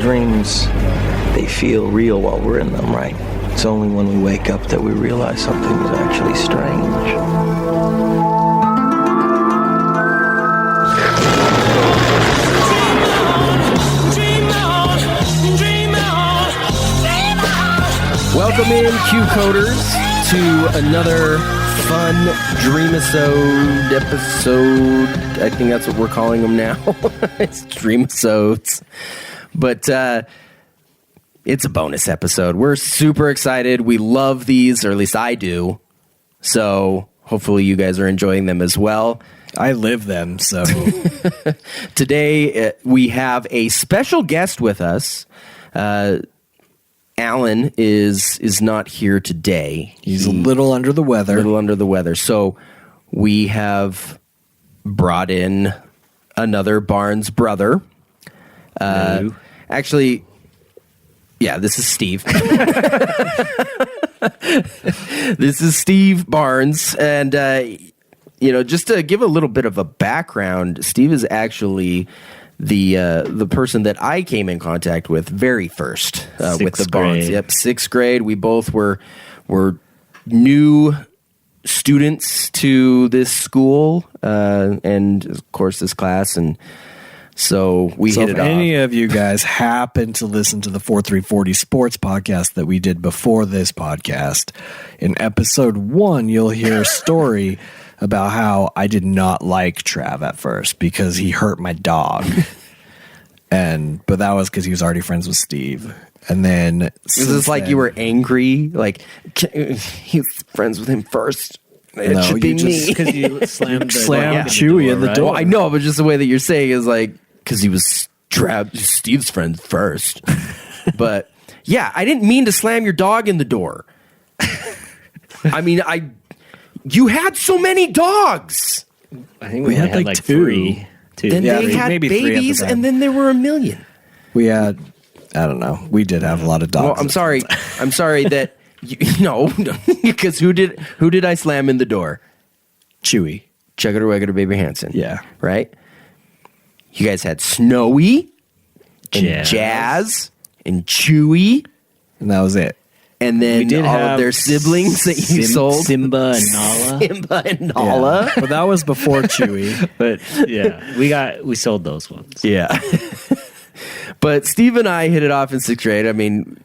dreams, they feel real while we're in them, right? It's only when we wake up that we realize something is actually strange. Welcome in, Q-Coders, to another fun Dream-isode episode. I think that's what we're calling them now. It's Dream-isodes. But it's a bonus episode. We're super excited. We love these, or at least I do. So hopefully you guys are enjoying them as well. I live them, so. Today we have a special guest with us. Alan is not here today. He's a little under the weather. So we have brought in another Barnes brother. Actually, yeah, this is Steve. This is Steve Barnes. And, just to give a little bit of a background, Steve is actually the person that I came in contact with very first with the Barnes. Yep, sixth grade. We both were new students to this school and of course this class, and so hit it off. If any of you guys happen to listen to the 4340 Sports podcast that we did before this podcast, in episode 1 you'll hear a story about how I did not like Trav at first because he hurt my dog. But that was because he was already friends with Steve. And then was this like you were angry? Like he's friends with him first. It should be me because you slammed Chewy in the door. Well, I know, but just the way that you're saying is like because he was Steve's friend first. But yeah, I didn't mean to slam your dog in the door. I mean, you had so many dogs. I think we had like three. Then they had babies, and then there were a million. We had, I don't know. We did have a lot of dogs. Well, I'm sorry. I'm sorry that no, because who did I slam in the door? Chewy, Chugga Baby Hansen. Yeah, right. You guys had Snowy and Jazz and Chewy, and that was it. And then all of their siblings that you sold. Simba and Nala. Yeah. Well, that was before Chewy. But yeah, we sold those ones. Yeah. But Steve and I hit it off in sixth grade. I mean,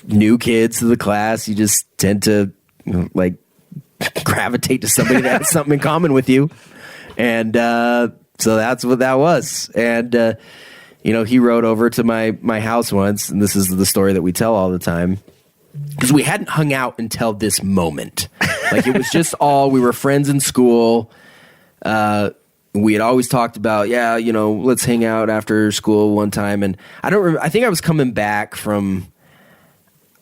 new kids to the class, you just tend to gravitate to somebody that has something in common with you. And so that's what that was. And he rode over to my house once, and this is the story that we tell all the time, because we hadn't hung out until this moment. Like, it was just we were friends in school. We had always talked about, let's hang out after school one time. And I don't remember, I think I was coming back from,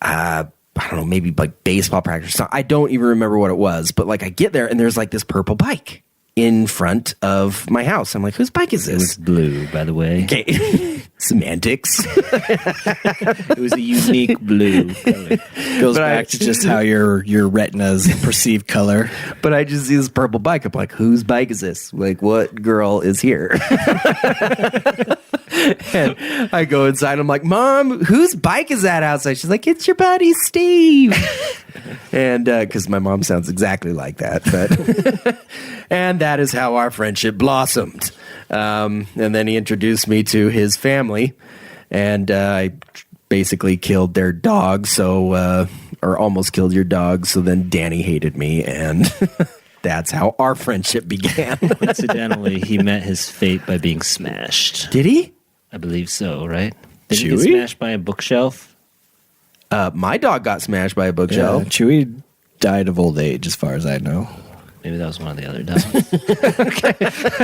I don't know, maybe like baseball practice or something. I don't even remember what it was, but I get there and there's like this purple bike in front of my house. I'm like, whose bike is this? It was blue, by the way. Okay. Semantics. It was a unique blue color. Goes back to just how your retinas perceive color. But I just see this purple bike. I'm like, whose bike is this? Like, what girl is here? And I go inside. I'm like, Mom, whose bike is that outside? She's like, it's your buddy Steve. And because my mom sounds exactly like that. But and that is how our friendship blossomed. And then he introduced me to his family, and I basically killed their dog. So, or almost killed your dog. So then Danny hated me, and that's how our friendship began. Coincidentally, he met his fate by being smashed. Did he? I believe so, right? Did he get smashed by a bookshelf? My dog got smashed by a bookshelf. Yeah, Chewy died of old age, as far as I know. Maybe that was one of the other dogs.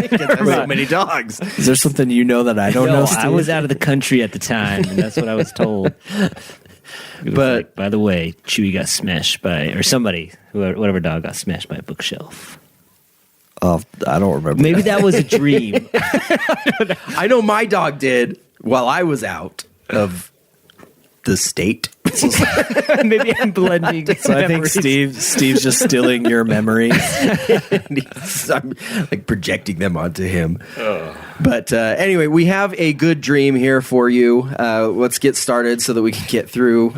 There's so many dogs. Is there something you know that I don't know, Steve? I was out of the country at the time, and that's what I was told. But by the way, Chewy got smashed by, or somebody, whatever dog got smashed by a bookshelf. Oh, I don't remember. Maybe that was a dream. I know my dog did while I was out of the state. Maybe I'm blending. So I think Steve's just stealing your memories. I'm like projecting them onto him. But anyway, we have a good dream here for you. Let's get started so that we can get through.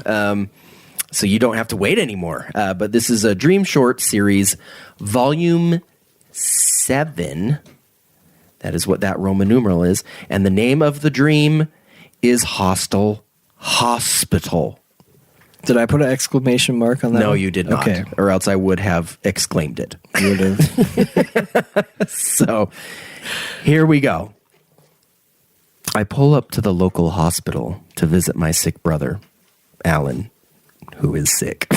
So you don't have to wait anymore. But this is a Dream Short Series, Volume 7. That is what that Roman numeral is. And the name of the dream is Hostel Hospital. Did I put an exclamation mark on that? No, one? you did not. Okay. Or else I would have exclaimed it. You would have. So here we go. I pull up to the local hospital to visit my sick brother, Alan, who is sick.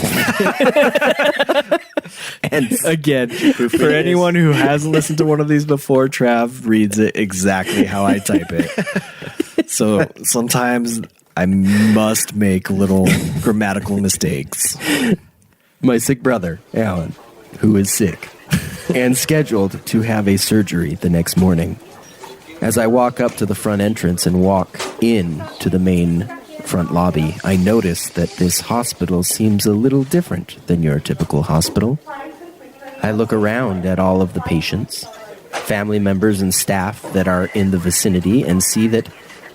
And again, for anyone who hasn't listened to one of these before, Trav reads it exactly how I type it. So sometimes I must make little grammatical mistakes. My sick brother, Alan, who is sick and scheduled to have a surgery the next morning. As I walk up to the front entrance and walk in to the main front lobby, I notice that this hospital seems a little different than your typical hospital. I look around at all of the patients, family members, and staff that are in the vicinity and see that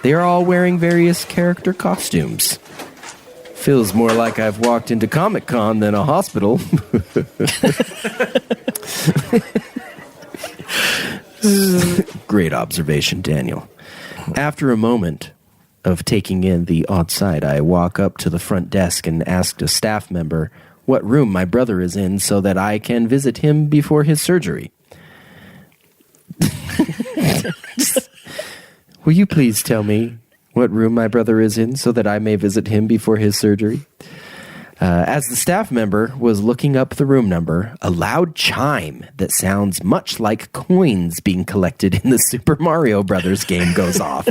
they are all wearing various character costumes. Feels more like I've walked into Comic-Con than a hospital. Great observation, Daniel. After a moment of taking in the odd sight, I walk up to the front desk and ask a staff member what room my brother is in so that I can visit him before his surgery. Will you please tell me what room my brother is in so that I may visit him before his surgery? As the staff member was looking up the room number, a loud chime that sounds much like coins being collected in the Super Mario Brothers game goes off.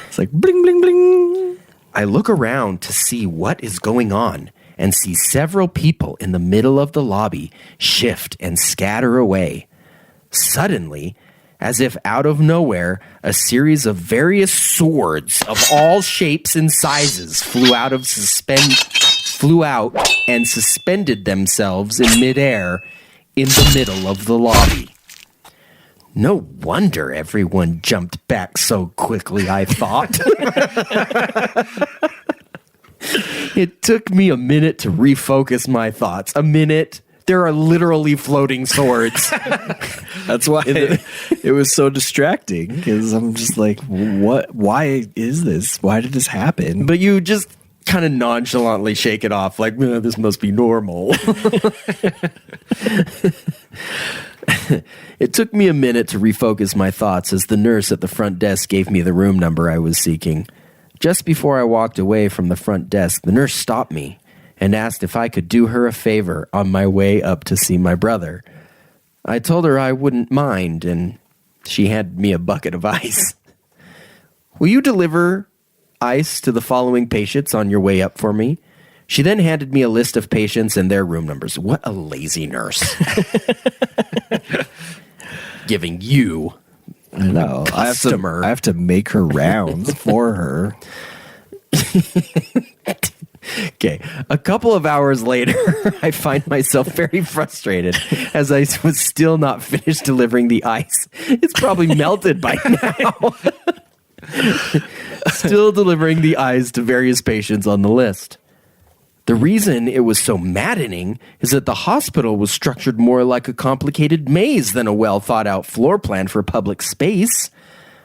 It's like bling, bling, bling. I look around to see what is going on and see several people in the middle of the lobby shift and scatter away. Suddenly, as if out of nowhere, a series of various swords of all shapes and sizes flew out and suspended themselves in midair in the middle of the lobby. No wonder everyone jumped back so quickly, I thought. It took me a minute to refocus my thoughts. A minute. There are literally floating swords. That's why it was so distracting, because I'm just like, what? Why is this? Why did this happen? But you just kind of nonchalantly shake it off like, this must be normal. It took me a minute to refocus my thoughts as the nurse at the front desk gave me the room number I was seeking. Just before I walked away from the front desk, the nurse stopped me and asked if I could do her a favor on my way up to see my brother. I told her I wouldn't mind, and she handed me a bucket of ice. Will you deliver ice to the following patients on your way up for me? She then handed me a list of patients and their room numbers. What a lazy nurse. Giving you I know. customer. I have to make her rounds for her. Okay, a couple of hours later, I find myself very frustrated as I was still not finished delivering the ice. It's probably melted by now. Still delivering the ice to various patients on the list. The reason it was so maddening is that the hospital was structured more like a complicated maze than a well-thought-out floor plan for public space.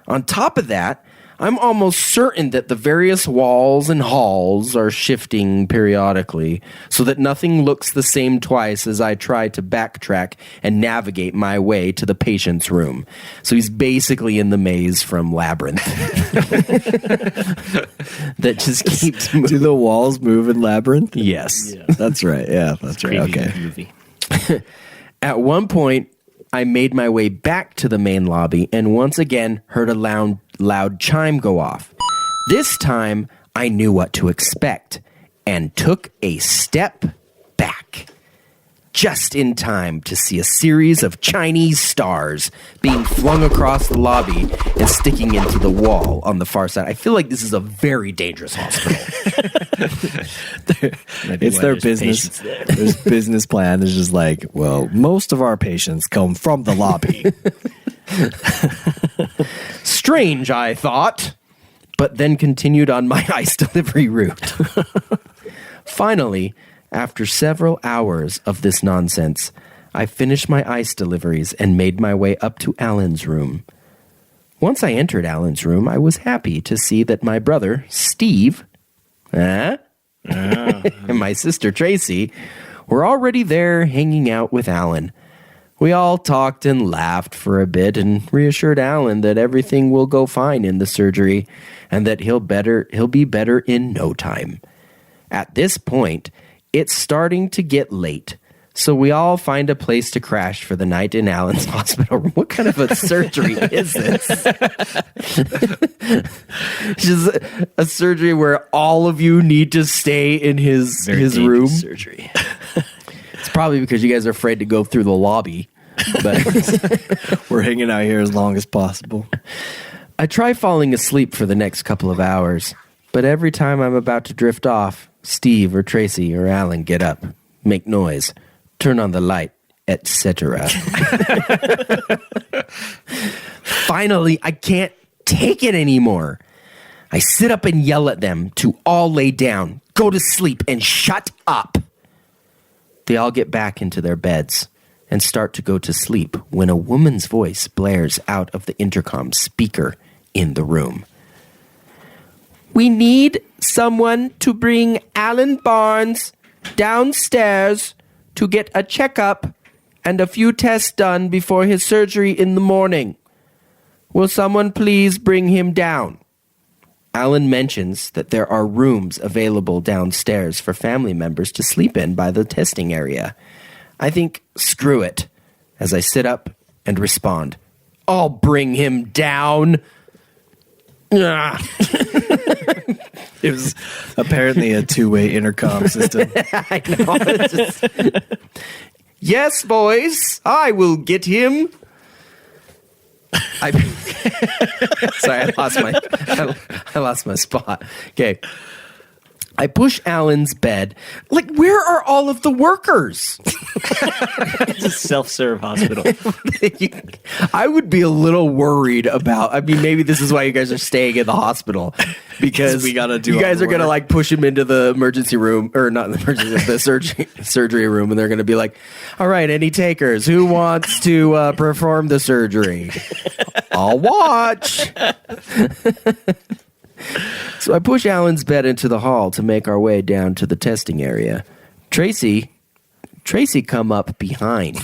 On top of that, I'm almost certain that the various walls and halls are shifting periodically so that nothing looks the same twice as I try to backtrack and navigate my way to the patient's room. So he's basically in the maze from Labyrinth. That just keeps moving. Do the walls move in Labyrinth? Yes. Yeah. That's right. Yeah, that's right. Creepy Okay. movie. At one point, I made my way back to the main lobby and once again heard a loud chime go off. This time, I knew what to expect and took a step back. just in time to see a series of Chinese stars being flung across the lobby and sticking into the wall on the far side. I feel like this is a very dangerous hospital. It's their business. There's business plan. It's just like, well, most of our patients come from the lobby. Strange, I thought, but then continued on my ice delivery route. Finally, after several hours of this nonsense, I finished my ice deliveries and made my way up to Alan's room. Once I entered Alan's room, I was happy to see that my brother, Steve, and my sister, Tracy, were already there hanging out with Alan. We all talked and laughed for a bit and reassured Alan that everything will go fine in the surgery and that he'll be better in no time. At this point, it's starting to get late, so we all find a place to crash for the night in Alan's hospital room. What kind of a surgery is this? Just a surgery where all of you need to stay in his room. Surgery. It's probably because you guys are afraid to go through the lobby. But We're hanging out here as long as possible. I try falling asleep for the next couple of hours, but every time I'm about to drift off, Steve or Tracy or Alan get up, make noise, turn on the light, etc. Finally, I can't take it anymore. I sit up and yell at them to all lay down, go to sleep, and shut up. They all get back into their beds and start to go to sleep when a woman's voice blares out of the intercom speaker in the room. We need someone to bring Alan Barnes downstairs to get a checkup and a few tests done before his surgery in the morning. Will someone please bring him down? Alan mentions that there are rooms available downstairs for family members to sleep in by the testing area. I think, screw it, as I sit up and respond, I'll bring him down. It was apparently a two-way intercom system. I know. Yes, boys, I will get him. Sorry, I lost my spot. Okay. I push Alan's bed. Like, where are all of the workers? It's a self-serve hospital. I would be a little worried about. I mean, maybe this is why you guys are staying in the hospital, because we gotta do. You guys all are the gonna work. like push him into the emergency room, or not in the emergency, the surgery room, and they're gonna be like, "All right, any takers? Who wants to perform the surgery? I'll watch." So I push Alan's bed into the hall to make our way down to the testing area. Tracy come up behind.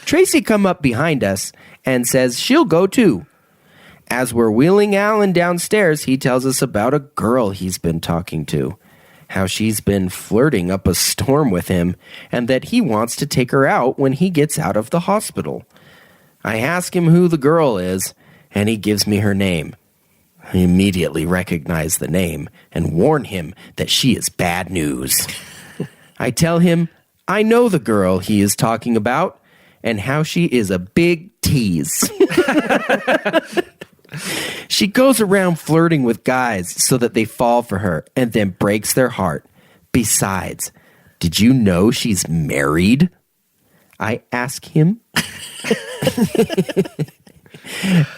Tracy come up behind us and says she'll go too. As we're wheeling Alan downstairs, he tells us about a girl he's been talking to, how she's been flirting up a storm with him, and that he wants to take her out when he gets out of the hospital. I ask him who the girl is, and he gives me her name. I immediately recognize the name and warn him that she is bad news. I tell him I know the girl he is talking about and how she is a big tease. She goes around flirting with guys so that they fall for her and then breaks their heart. Besides, did you know she's married? I ask him.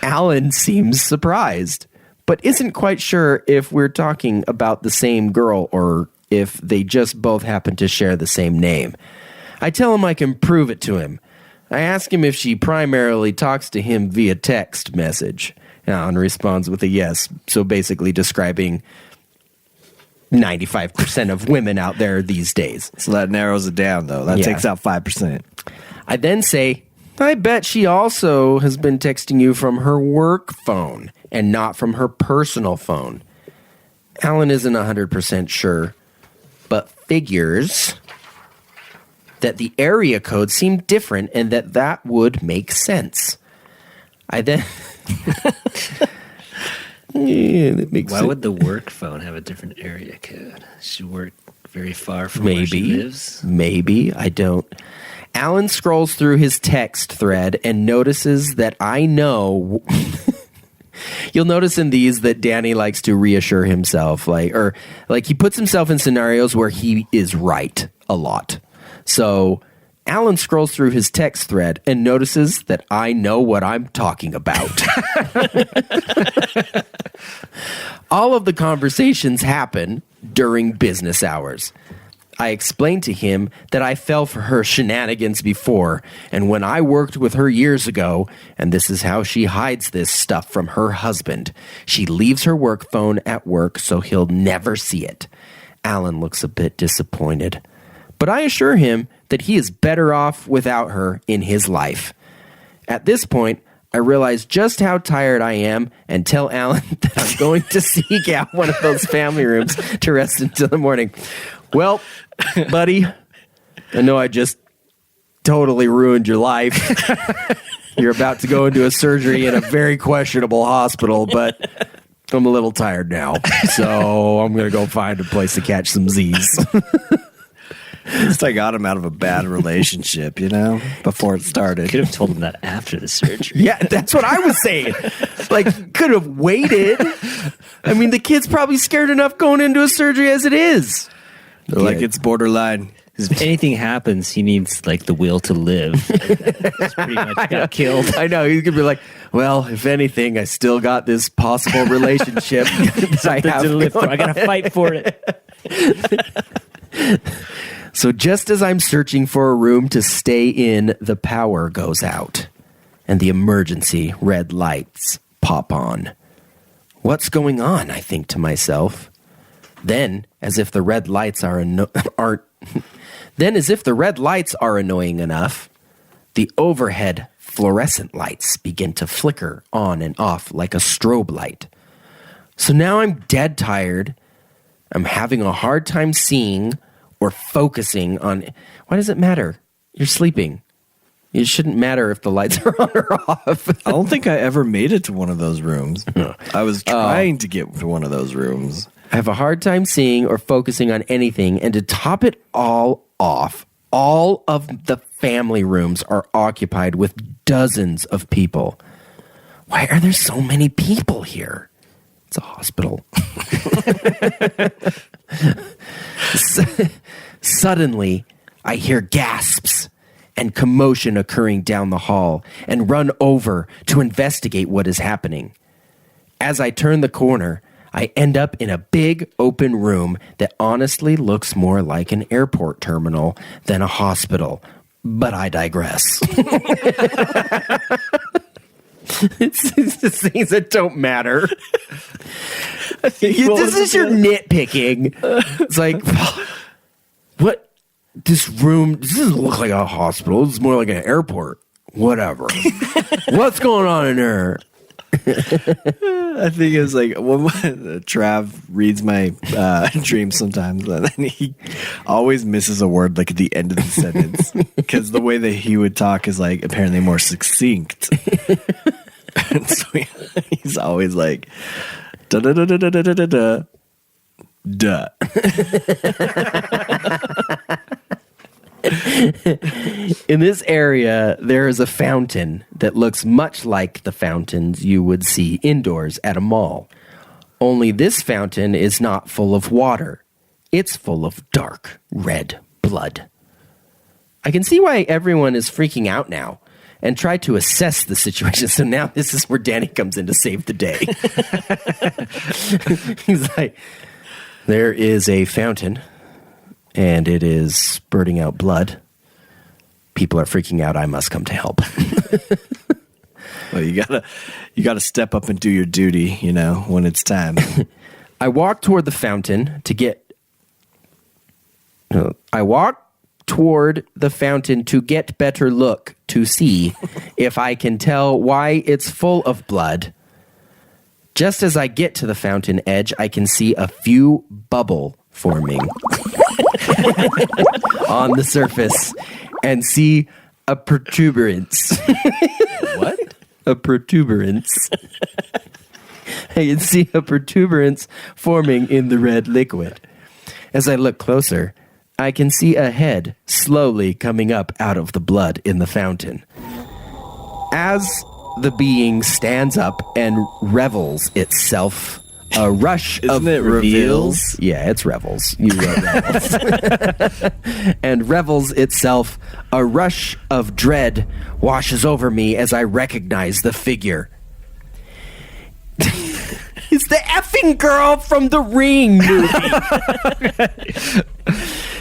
Alan seems surprised, but isn't quite sure if we're talking about the same girl or if they just both happen to share the same name. I tell him I can prove it to him. I ask him if she primarily talks to him via text message. Alan responds with a yes, so basically describing 95% of women out there these days. So that narrows it down, though. That takes out 5%. I then say, I bet she also has been texting you from her work phone and not from her personal phone. Alan isn't 100% sure, but figures that the area code seemed different and that would make sense. I then... Why would the work phone have a different area code? She worked very far from where she lives. Maybe. I don't. Alan scrolls through his text thread and notices that I know. You'll notice in these that Danny likes to reassure himself, like he puts himself in scenarios where he is right a lot. So Alan scrolls through his text thread and notices that I know what I'm talking about. All of the conversations happen during business hours. I explained to him that I fell for her shenanigans before, and when I worked with her years ago, and this is how she hides this stuff from her husband. She leaves her work phone at work so he'll never see it. Alan looks a bit disappointed, but I assure him that he is better off without her in his life. At this point, I realize just how tired I am and tell Alan that I'm going to seek out one of those family rooms to rest until the morning. Well, buddy, I know I just totally ruined your life. You're about to go into a surgery in a very questionable hospital, but I'm a little tired now. So I'm going to go find a place to catch some Z's. At least I got him out of a bad relationship, before it started. Could have told him that after the surgery. Yeah, that's what I was saying. Like, could have waited. I mean, the kid's probably scared enough going into a surgery as it is. They're like, it's borderline. If anything happens, he needs like the will to live. He's pretty much got killed. I know. He's going to be like, well, if anything, I still got this possible relationship that I have to live for. I got to fight for it. So just as I'm searching for a room to stay in, the power goes out and the emergency red lights pop on. What's going on? I think to myself. Then, as if the red lights are annoying enough, the overhead fluorescent lights begin to flicker on and off like a strobe light. So now I'm dead tired. I'm having a hard time seeing or focusing on. Why does it matter? You're sleeping. It shouldn't matter if the lights are on or off. I don't think I ever made it to one of those rooms. I was trying to get to one of those rooms. I have a hard time seeing or focusing on anything, and to top it all off, all of the family rooms are occupied with dozens of people. Why are there so many people here? It's a hospital. Suddenly, I hear gasps and commotion occurring down the hall and run over to investigate what is happening. As I turn the corner, I end up in a big open room that honestly looks more like an airport terminal than a hospital. But I digress. It's the things that don't matter. This is your nitpicking. It's like, what? This room, this doesn't look like a hospital. It's more like an airport. Whatever. What's going on in there? I think it's like when Trav reads my dreams sometimes, and then he always misses a word like at the end of the sentence because the way that he would talk is like apparently more succinct. And so he's always like da da da da da da da da da. In this area, there is a fountain that looks much like the fountains you would see indoors at a mall. Only this fountain is not full of water. It's full of dark red blood. I can see why everyone is freaking out now and try to assess the situation. So now this is where Danny comes in to save the day. He's like, there is a fountain and it is spurting out blood. People are freaking out. I must come to help. Well, you gotta step up and do your duty, when it's time. I walk toward the fountain to get better look to see if I can tell why it's full of blood. Just as I get to the fountain edge, I can see a few bubble forming on the surface and see a protuberance. What? A protuberance. I can see a protuberance forming in the red liquid. As I look closer, I can see a head slowly coming up out of the blood in the fountain. As the being stands up and revels itself, a rush Isn't of it reveals? Yeah, it's revels. You wrote revels. And revels itself, a rush of dread washes over me as I recognize the figure. It's the effing girl from the Ring movie.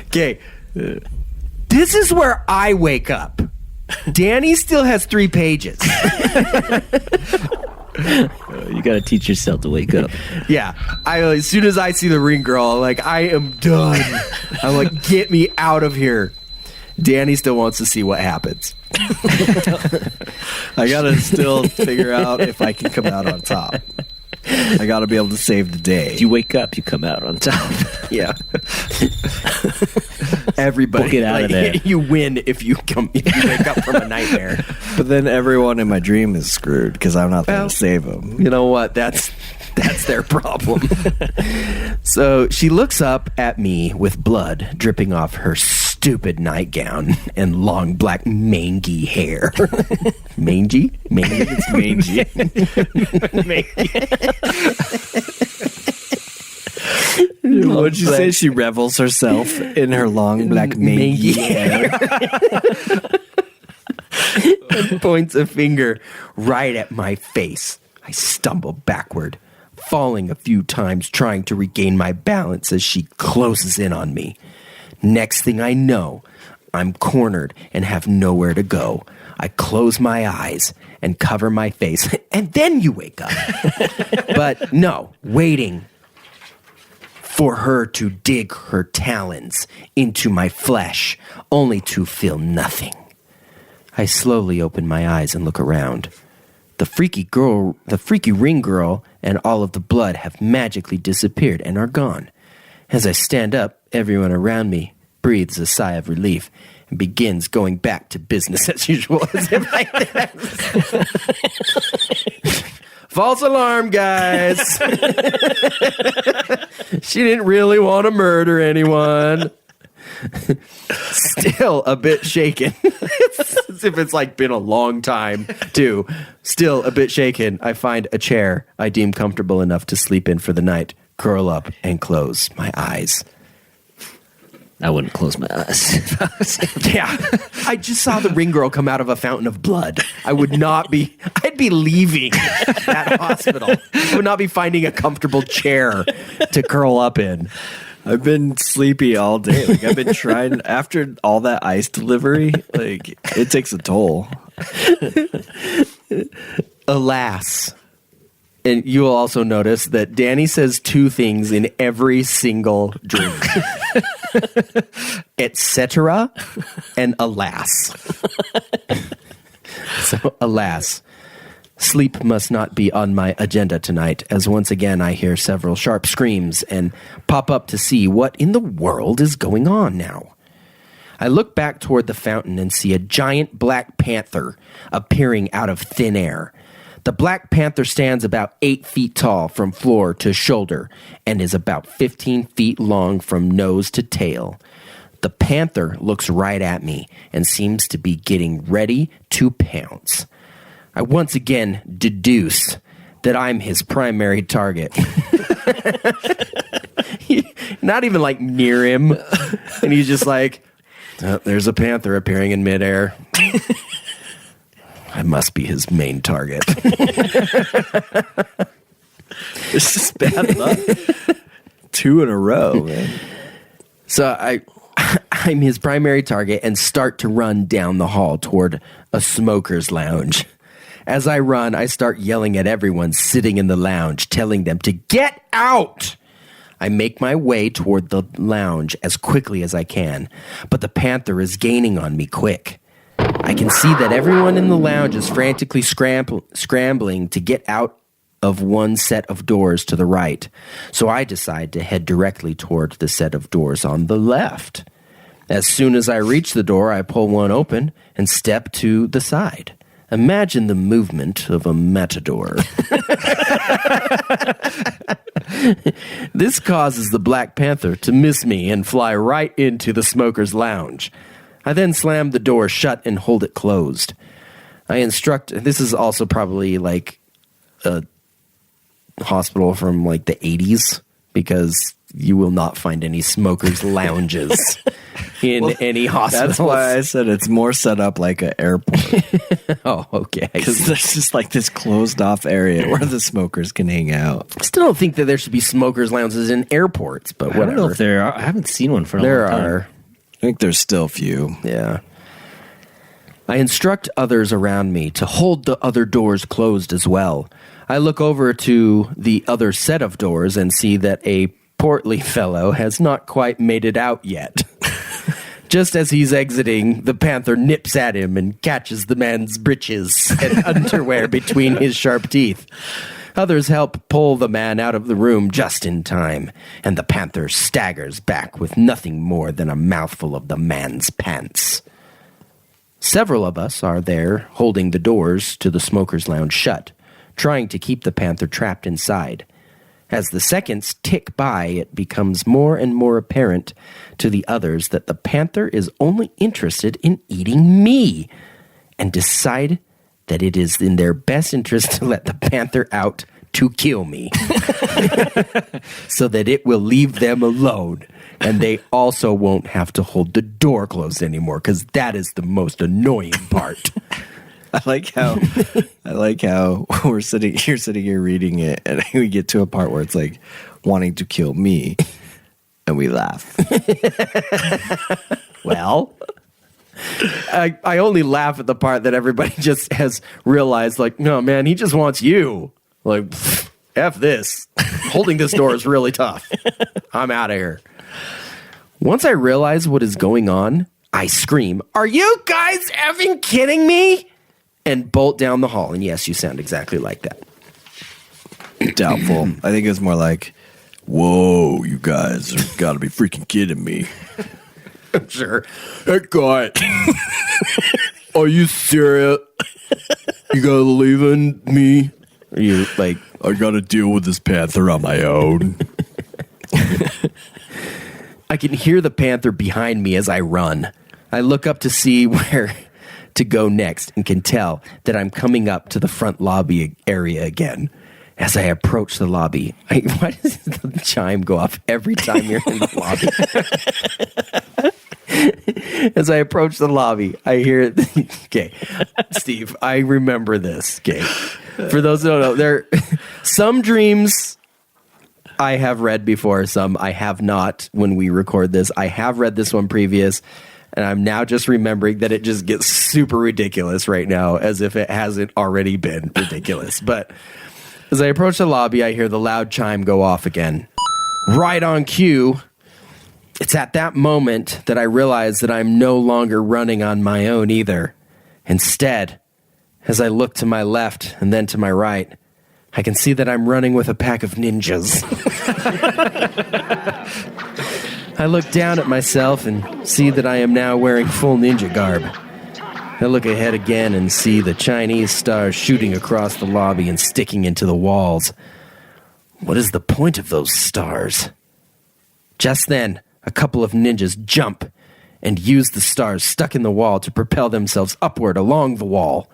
Okay. This is where I wake up. Danny still has 3 pages. You got to teach yourself to wake up. Yeah. As soon as I see the Ring girl, like, I am done. I'm like, get me out of here. Danny still wants to see what happens. I gotta still figure out if I can come out on top. I gotta be able to save the day. If you wake up, you come out on top. Yeah. Everybody, Book it out of there. You win if you wake up from a nightmare. But then everyone in my dream is screwed because I'm not there to save them. You know what? That's their problem. So she looks up at me with blood dripping off her stupid nightgown and long black mangy hair. Mangy? Mangy? It's mangy. What'd you say? She revels herself in her long black mangy hair. And points a finger right at my face. I stumble backward, falling a few times trying to regain my balance as she closes in on me. Next thing I know, I'm cornered and have nowhere to go. I close my eyes and cover my face, and then you wake up. But no, waiting for her to dig her talons into my flesh, only to feel nothing. I slowly open my eyes and look around. The freaky ring girl, and all of the blood have magically disappeared and are gone. As I stand up, everyone around me breathes a sigh of relief and begins going back to business as usual. As if false alarm, guys. She didn't really want to murder anyone. Still a bit shaken. It's as if it's like been a long time, too. Still a bit shaken. I find a chair I deem comfortable enough to sleep in for the night, curl up, and close my eyes. I wouldn't close my eyes. Yeah. I just saw the ring girl come out of a fountain of blood. I'd be leaving that hospital. I would not be finding a comfortable chair to curl up in. I've been sleepy all day. Like, I've been trying after all that ice delivery. Like, it takes a toll. Alas. And you will also notice that Danny says 2 things in every single dream. Etc. and alas. So, alas. Sleep must not be on my agenda tonight, as once again I hear several sharp screams and pop up to see what in the world is going on now. I look back toward the fountain and see a giant black panther appearing out of thin air. The black panther stands about 8 feet tall from floor to shoulder and is about 15 feet long from nose to tail. The panther looks right at me and seems to be getting ready to pounce. I once again deduce that I'm his primary target. Not even like near him. And he's just like, oh, there's a panther appearing in midair. I must be his main target. This is bad luck. 2 in a row, man. So I'm his primary target and start to run down the hall toward a smoker's lounge. As I run, I start yelling at everyone sitting in the lounge, telling them to get out. I make my way toward the lounge as quickly as I can, but the panther is gaining on me quick. I can see that everyone in the lounge is frantically scrambling to get out of one set of doors to the right, so I decide to head directly toward the set of doors on the left. As soon as I reach the door, I pull one open and step to the side. Imagine the movement of a matador. This causes the Black Panther to miss me and fly right into the smoker's lounge. I then slam the door shut and hold it closed. I instruct, this is also probably like a hospital from like the 80s, because you will not find any smokers' lounges in any hospital. That's why I said it's more set up like an airport. Oh, okay. Because there's just like this closed off area where the smokers can hang out. I still don't think that there should be smokers' lounges in airports, but whatever. I don't know if there are. I haven't seen one for a long time. There are. I think there's still few. Yeah. I instruct others around me to hold the other doors closed as well. I look over to the other set of doors and see that a portly fellow has not quite made it out yet. Just as he's exiting, the panther nips at him and catches the man's breeches and underwear between his sharp teeth. Others help pull the man out of the room just in time, and the panther staggers back with nothing more than a mouthful of the man's pants. Several of us are there holding the doors to the smoker's lounge shut, trying to keep the panther trapped inside. As the seconds tick by, it becomes more and more apparent to the others that the panther is only interested in eating me, and decide that it is in their best interest to let the panther out to kill me, so that it will leave them alone, and they also won't have to hold the door closed anymore, because that is the most annoying part. I like how you're sitting here reading it, and we get to a part where it's like wanting to kill me, and we laugh. Well, I only laugh at the part that everybody just has realized, like, no, man, he just wants you. Like, F this. Holding this door is really tough. I'm out of here. Once I realize what is going on, I scream, "Are you guys effing kidding me?" and bolt down the hall. And yes, you sound exactly like that. Doubtful. I think it was more like, "Whoa, you guys have got to be freaking kidding me." Sure. Hey, guy. Are you serious? You gotta leave in me? Are you like, I gotta deal with this panther on my own. I can hear the panther behind me as I run. I look up to see where to go next and can tell that I'm coming up to the front lobby area again. As I approach the lobby, why does the chime go off every time you're in the lobby? As I approach the lobby, I hear, okay, Steve, I remember this. Okay, for those who don't know, some dreams I have read before, some I have not when we record this. I have read this one previous, and I'm now just remembering that it just gets super ridiculous right now, as if it hasn't already been ridiculous. But as I approach the lobby, I hear the loud chime go off again. Right on cue. It's at that moment that I realize that I'm no longer running on my own either. Instead, as I look to my left and then to my right, I can see that I'm running with a pack of ninjas. I look down at myself and see that I am now wearing full ninja garb. I look ahead again and see the Chinese stars shooting across the lobby and sticking into the walls. What is the point of those stars? Just then, a couple of ninjas jump and use the stars stuck in the wall to propel themselves upward along the wall.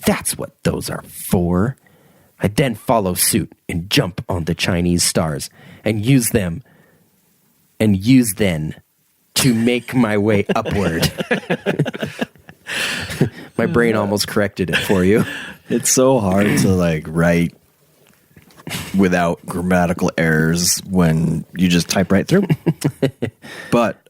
That's what those are for. I then follow suit and jump on the Chinese stars and use them to make my way upward. My brain almost corrected it for you. It's so hard to like write without grammatical errors when you just type right through. But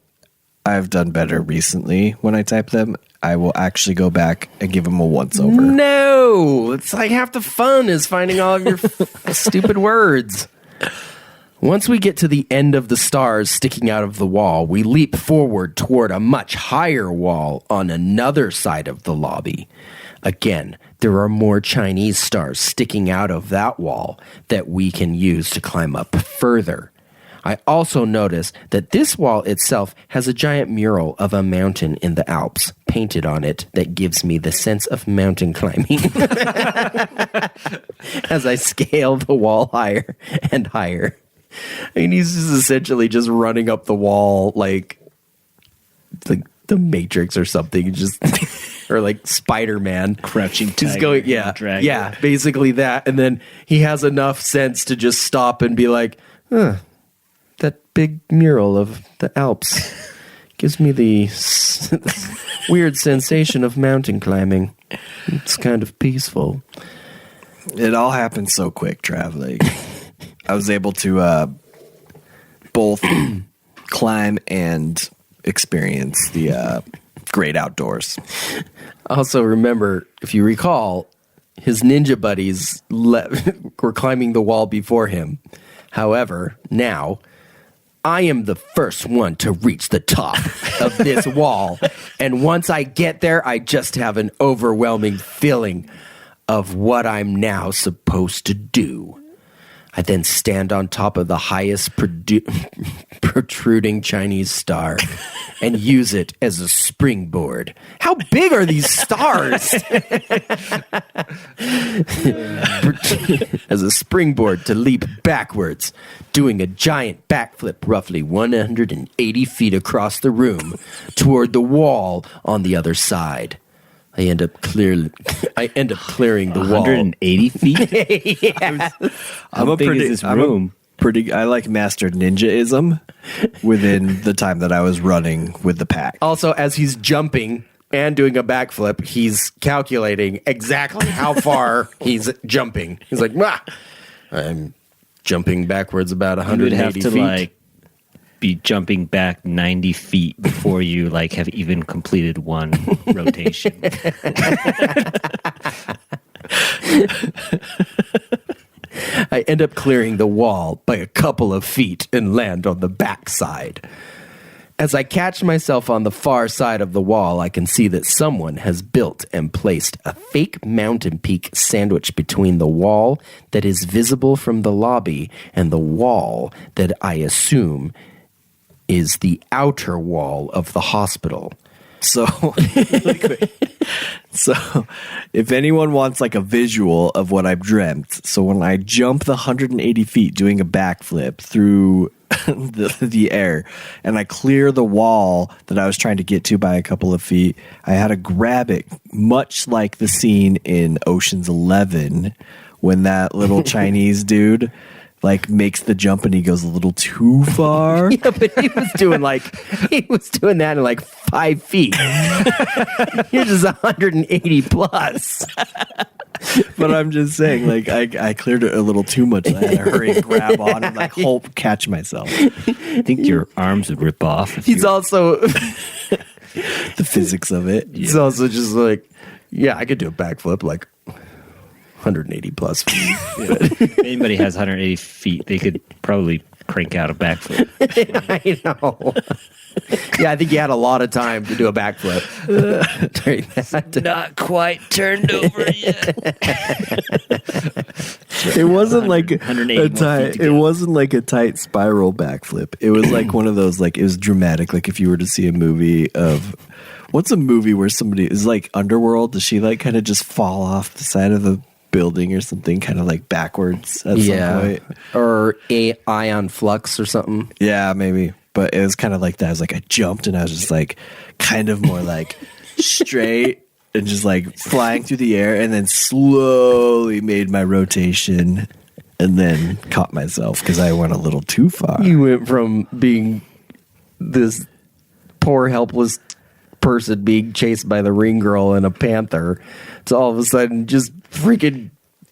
I've done better recently when I type them. I will actually go back and give them a once over. No, it's like half the fun is finding all of your stupid words. Once we get to the end of the stars sticking out of the wall, we leap forward toward a much higher wall on another side of the lobby. Again, there are more Chinese stars sticking out of that wall that we can use to climb up further. I also notice that this wall itself has a giant mural of a mountain in the Alps painted on it that gives me the sense of mountain climbing. As I scale the wall higher and higher. I mean, he's just essentially just running up the wall like the Matrix or something, just or like Spider-Man, Crouching just tiger, going, yeah, dragon. yeah, basically that. And then he has enough sense to just stop and be like, that big mural of the Alps gives me the weird sensation of mountain climbing. It's kind of peaceful. It all happened so quick, Trav. Like, I was able to both climb and experience the great outdoors. Also, remember, if you recall, his ninja buddies were climbing the wall before him. However, now, I am the first one to reach the top of this wall. And once I get there, I just have an overwhelming feeling of what I'm now supposed to do. I then stand on top of the highest protruding Chinese star and use it as a springboard. How big are these stars? As a springboard to leap backwards, doing a giant backflip roughly 180 feet across the room toward the wall on the other side. I end up clearing the wall. 180 feet? Yeah. How big is this room? I like mastered ninjaism within the time that I was running with the pack. Also, as he's jumping and doing a backflip, he's calculating exactly how far he's jumping. He's like, I'm jumping backwards about You would 180 have to feet. be jumping back 90 feet before you have even completed one rotation. I end up clearing the wall by a couple of feet and land on the backside. As I catch myself on the far side of the wall, I can see that someone has built and placed a fake mountain peak sandwiched between the wall that is visible from the lobby and the wall that I assume is the outer wall of the hospital. So, if anyone wants like a visual of what I've dreamt, so when I jump the 180 feet doing a backflip through the air and I clear the wall that I was trying to get to by a couple of feet, I had to grab it, much like the scene in Ocean's 11 when that little Chinese dude like makes the jump and he goes a little too far. Yeah, but he was doing that in like 5 feet. You're just 180 plus. But I'm just saying, like, I cleared it a little too much. I had to hurry and grab on and like catch myself. I think your arms would rip off. He's also The physics of it. It's also just like, yeah, I could do a backflip like 180 plus feet. If anybody has 180 feet, they could probably crank out a backflip. I know. Yeah, I think you had a lot of time to do a backflip during that. Not quite turned over yet. It wasn't like 180 a more tight. feet to It go. wasn't like a tight spiral backflip. It was like one of those. Like it was dramatic. Like if you were to see a movie of. What's a movie where somebody is like Underworld? Does she like kind of just fall off the side of the building or something, kind of like backwards at some point? Or a ion flux or something. Yeah, maybe. But it was kind of like that. I was like, I jumped and I was just like, kind of more like straight and just like flying through the air, and then slowly made my rotation and then caught myself because I went a little too far. You went from being this poor, helpless person being chased by the ring girl and a panther to all of a sudden just freaking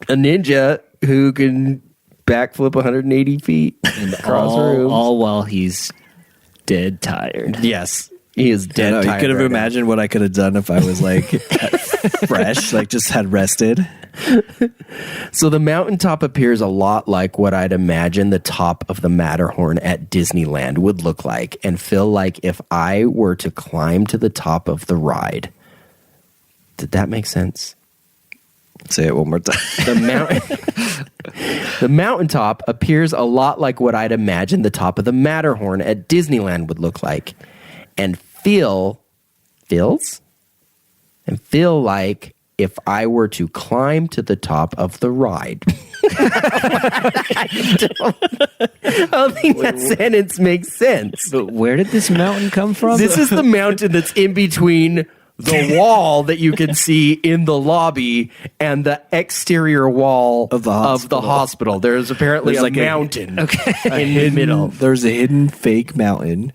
a ninja who can backflip 180 feet And across rooms. all while he's dead tired. Yes, he is I dead. know, you tired could have right imagined what I could have done if I was like fresh, like just had rested. So the mountaintop appears a lot like what I'd imagine the top of the Matterhorn at Disneyland would look like and feel like if I were to climb to the top of the ride. Did that make sense? Say it one more time. The mountaintop appears a lot like what I'd imagine the top of the Matterhorn at Disneyland would look like, and feel like if I were to climb to the top of the ride. I don't think that sentence makes sense. But where did this mountain come from? This is the mountain that's in between the wall that you can see in the lobby and the exterior wall Of the hospital. There's apparently There's a like a- mountain in the middle. There's a hidden fake mountain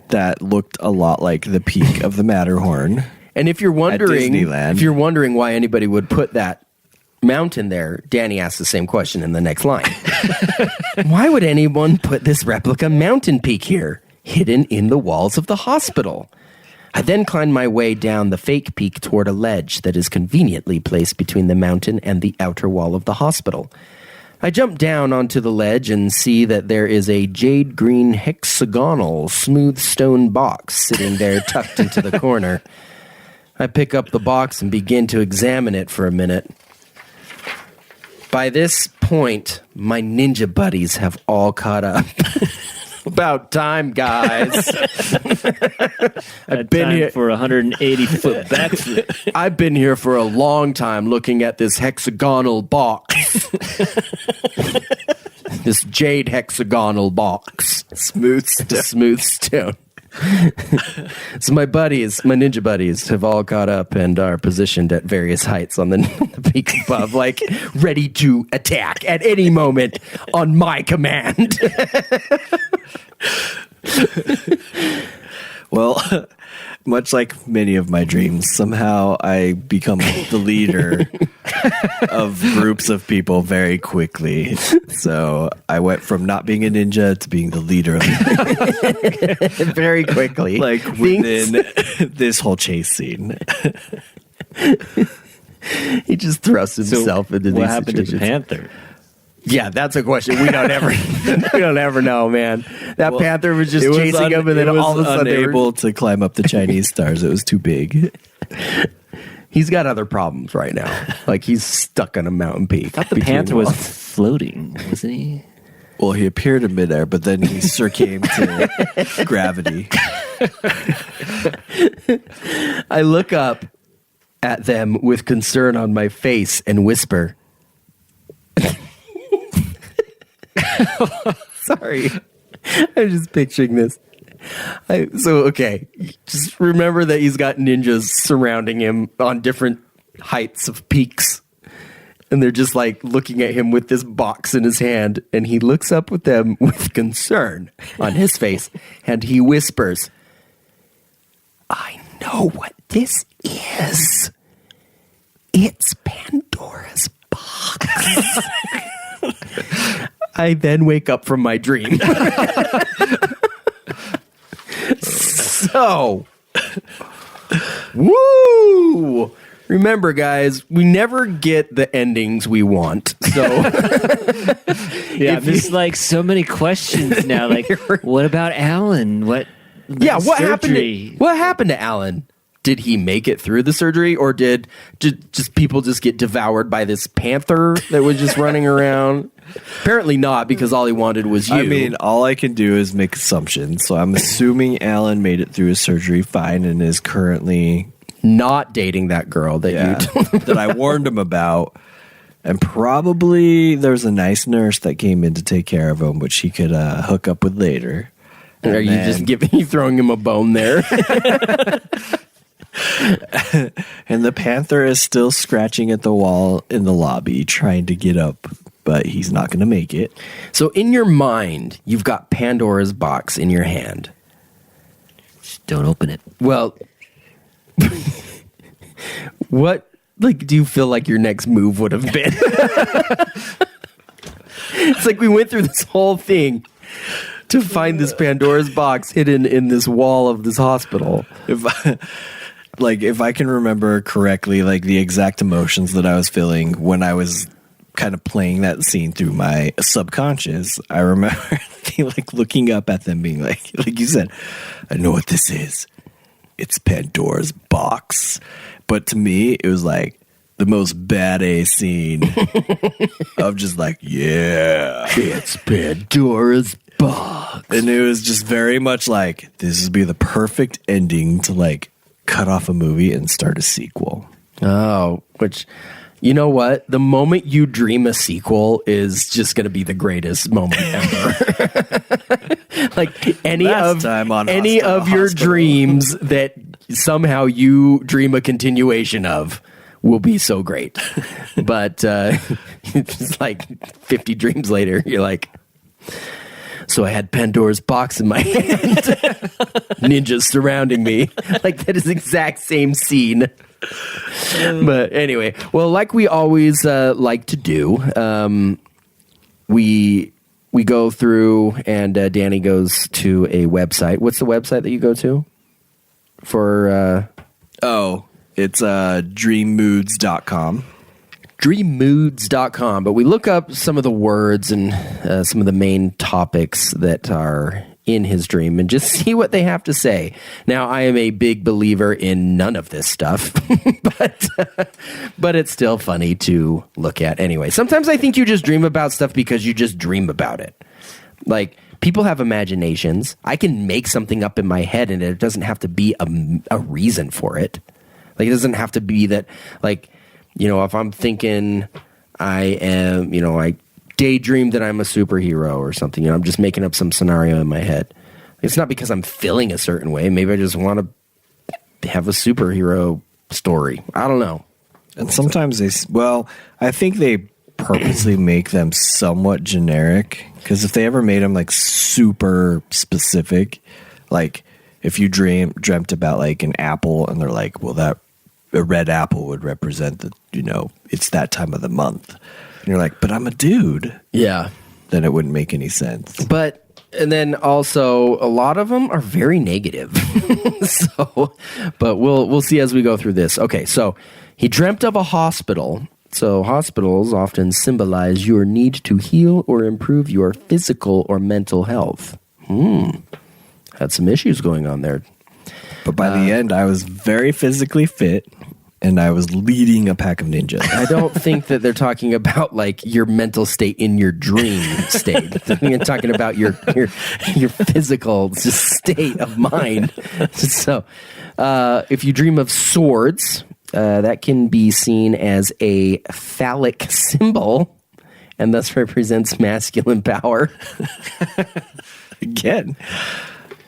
that looked a lot like the peak of the Matterhorn. And if you're wondering, Disneyland. why anybody would put that mountain there, Danny asks the same question in the next line. Why would anyone put this replica mountain peak here, hidden in the walls of the hospital? I then climbed my way down the fake peak toward a ledge that is conveniently placed between the mountain and the outer wall of the hospital. I jump down onto the ledge and see that there is a jade green hexagonal smooth stone box sitting there tucked into the corner. I pick up the box and begin to examine it for a minute. By this point, my ninja buddies have all caught up. About time, guys. I've been here for a 180-foot backflip. I've been here for a long time looking at this hexagonal box. This jade hexagonal box. Smooth stone. So my ninja buddies have all caught up and are positioned at various heights on the peak above, like ready to attack at any moment on my command. Well, much like many of my dreams, somehow I become the leader of groups of people very quickly. So I went from not being a ninja to being the leader of Very quickly. like within this whole chase scene. He just thrusts himself into these What happened to the situations. panther? Yeah, that's a question we don't ever know, man. That panther was just chasing him, and then all of a sudden unable to climb up the Chinese stars. It was too big. he's got other problems right now. Like he's stuck on a mountain peak. I thought the between panther was walls. floating, wasn't he? Well, he appeared in midair, but then he succumbed to gravity. I look up at them with concern on my face and whisper. Sorry. I'm just picturing this. Okay. Just remember that he's got ninjas surrounding him on different heights of peaks. And they're just like looking at him with this box in his hand. And he looks up with them with concern on his face. And he whispers, I know what this is. It's Pandora's box. I then wake up from my dream. So, woo! Remember, guys, we never get the endings we want. So, Yeah, there's like so many questions now. Like, what about Alan? What happened? What happened to Alan? Did he make it through the surgery, or did just people just get devoured by this panther that was just running around? Apparently not, because all he wanted was you. I mean, all I can do is make assumptions. So I'm assuming Alan made it through his surgery fine and is currently not dating that girl that you that I warned him about. And probably there's a nice nurse that came in to take care of him, which he could hook up with later. Are you just throwing him a bone there? And the panther is still scratching at the wall in the lobby, trying to get up, but he's not going to make it. So in your mind, you've got Pandora's box in your hand. Just don't open it. Well, what do you feel like your next move would have been? It's like we went through this whole thing to find this Pandora's box hidden in this wall of this hospital. If I can remember correctly, like the exact emotions that I was feeling when I was kind of playing that scene through my subconscious, I remember like looking up at them being like you said, I know what this is. It's Pandora's box. But to me, it was like, the most bad A scene of just like, yeah, It's Pandora's box. and it was just very much like this would be the perfect ending to like cut off a movie and start a sequel. Oh, which, you know what? The moment you dream a sequel is just going to be the greatest moment ever. Like any Last of time on any Hospital- of your Hospital. dreams that somehow you dream a continuation of will be so great. But it's like 50 dreams later, you're like, so I had Pandora's box in my hand, ninjas surrounding me. Like that is the exact same scene. But anyway, well, like we always like to do, we go through and Danny goes to a website. What's the website that you go to for? It's dreammoods.com. Dreammoods.com. But we look up some of the words and some of the main topics that are in his dream and just see what they have to say. Now, I am a big believer in none of this stuff, but it's still funny to look at anyway. Sometimes I think you just dream about stuff because you just dream about it. Like, people have imaginations. I can make something up in my head and it doesn't have to be a reason for it. Like, it doesn't have to be that, like, you know, if I'm thinking I am, you know, I daydream that I'm a superhero or something, you know, I'm just making up some scenario in my head. It's not because I'm feeling a certain way. Maybe I just want to have a superhero story. I don't know. And sometimes I think they purposely make them somewhat generic, because if they ever made them like super specific, like if you dreamt about like an apple and they're like, well, that a red apple would represent that, you know, it's that time of the month. And you're like, but I'm a dude. Yeah. Then it wouldn't make any sense. And then also a lot of them are very negative. But we'll see as we go through this. Okay, so he dreamt of a hospital. So hospitals often symbolize your need to heal or improve your physical or mental health. Had some issues going on there. But by the end, I was very physically fit, and I was leading a pack of ninjas. I don't think that they're talking about like your mental state in your dream state. They're talking about your physical state of mind. So, if you dream of swords, that can be seen as a phallic symbol, and thus represents masculine power. Again,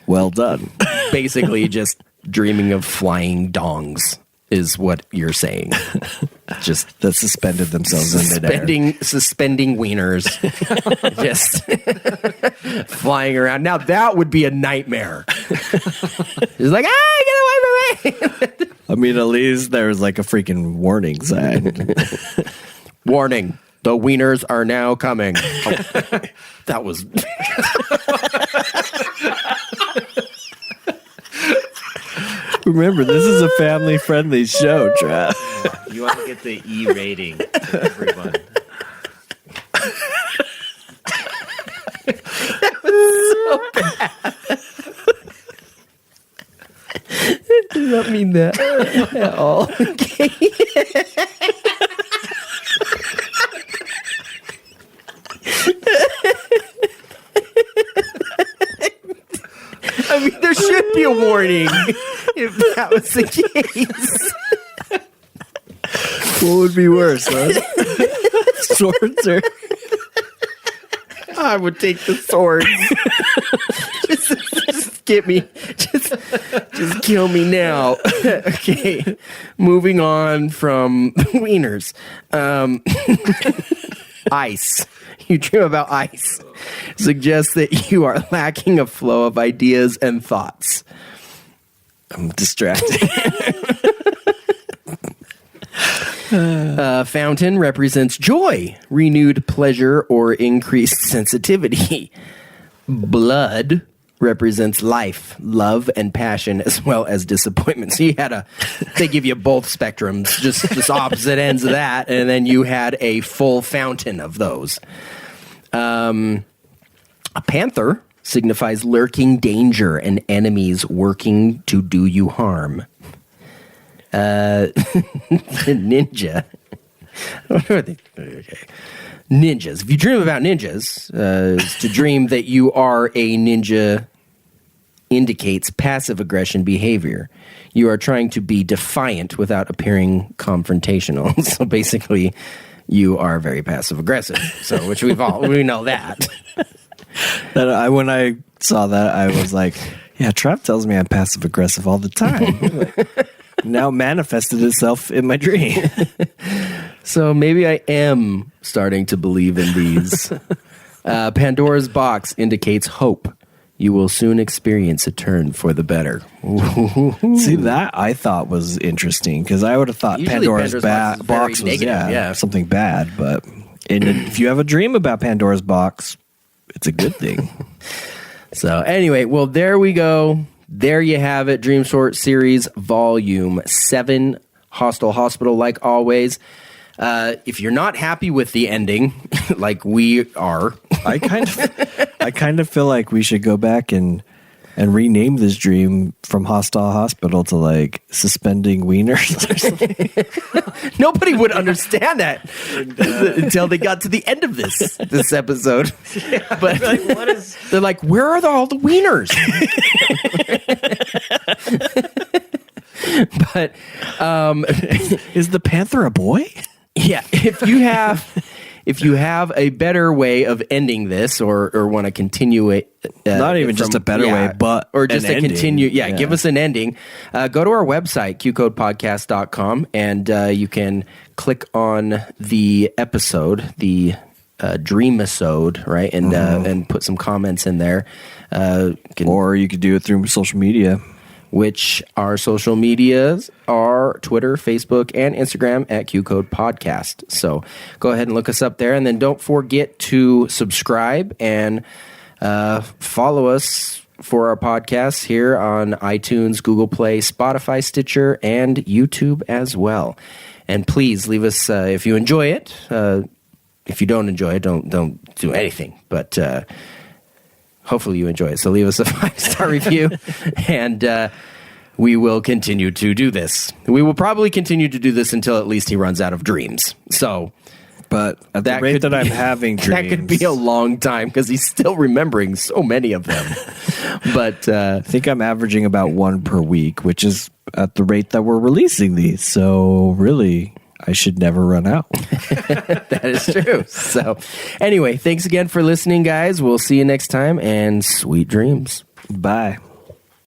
well done. Basically, just dreaming of flying dongs is what you're saying. Just that suspended themselves in midair. Suspending wieners, just flying around. Now that would be a nightmare. It's like, get away from me! I mean, at least there's like a freaking warning sign. Warning: the wieners are now coming. Oh, that was. Remember, this is a family-friendly show, Trav. You want to get the E rating, everyone. I did not mean that at all. Okay. I mean, there should be a warning if that was the case. What would be worse, huh? Swords or... I would take the swords. just get me. Just kill me now. Okay. Moving on from wieners. Ice. You dream about ice. Suggests that you are lacking a flow of ideas and thoughts. I'm distracted. Fountain represents joy, renewed pleasure, or increased sensitivity. Blood represents life, love, and passion, as well as disappointment. So they give you both spectrums, just opposite ends of that, and then you had a full fountain of those. A panther signifies lurking danger and enemies working to do you harm. Ninja Okay. Ninjas. If you dream about ninjas, to dream that you are a ninja indicates passive aggression behavior. You are trying to be defiant without appearing confrontational. So basically, you are very passive aggressive. So, which we know that. When I saw that, I was like, yeah, Trav tells me I'm passive aggressive all the time. Now it manifested itself in my dream. So maybe I am starting to believe in these. Pandora's box indicates hope. You will soon experience a turn for the better. See, that I thought was interesting because I would have thought Usually Pandora's box was negative, something bad. But if you have a dream about Pandora's box, it's a good thing. So anyway, well, there we go. There you have it. Dream Short Series Volume 7, Hostile Hospital, like always. If you're not happy with the ending, like we are, I kind of feel like we should go back and rename this dream from Hostile Hospital to like Suspending Wieners or something. Nobody would understand that until they got to the end of this episode. Yeah, but they're like, where are all the wieners? But is the panther a boy? Yeah, if you have a better way of ending this, or want to continue it, not even just a better way, but or just an to ending. continue, give us an ending. Go to our website, qcodepodcast.com, and you can click on the episode, the Dream-isode, right, and put some comments in there. Or you could do it through social media. Which our social medias are Twitter, Facebook, and Instagram at QCode Podcast. So go ahead and look us up there. And then don't forget to subscribe and follow us for our podcasts here on iTunes, Google Play, Spotify, Stitcher, and YouTube as well. And please leave us, if you enjoy it. If you don't enjoy it, don't do anything. But hopefully you enjoy it. So leave us a 5-star review, and we will continue to do this. We will probably continue to do this until at least he runs out of dreams. So, but at the rate that I'm having dreams, that could be a long time because he's still remembering so many of them. But I think I'm averaging about one per week, which is at the rate that we're releasing these. So really, I should never run out. That is true. So anyway, thanks again for listening, guys. We'll see you next time, and sweet dreams. Bye.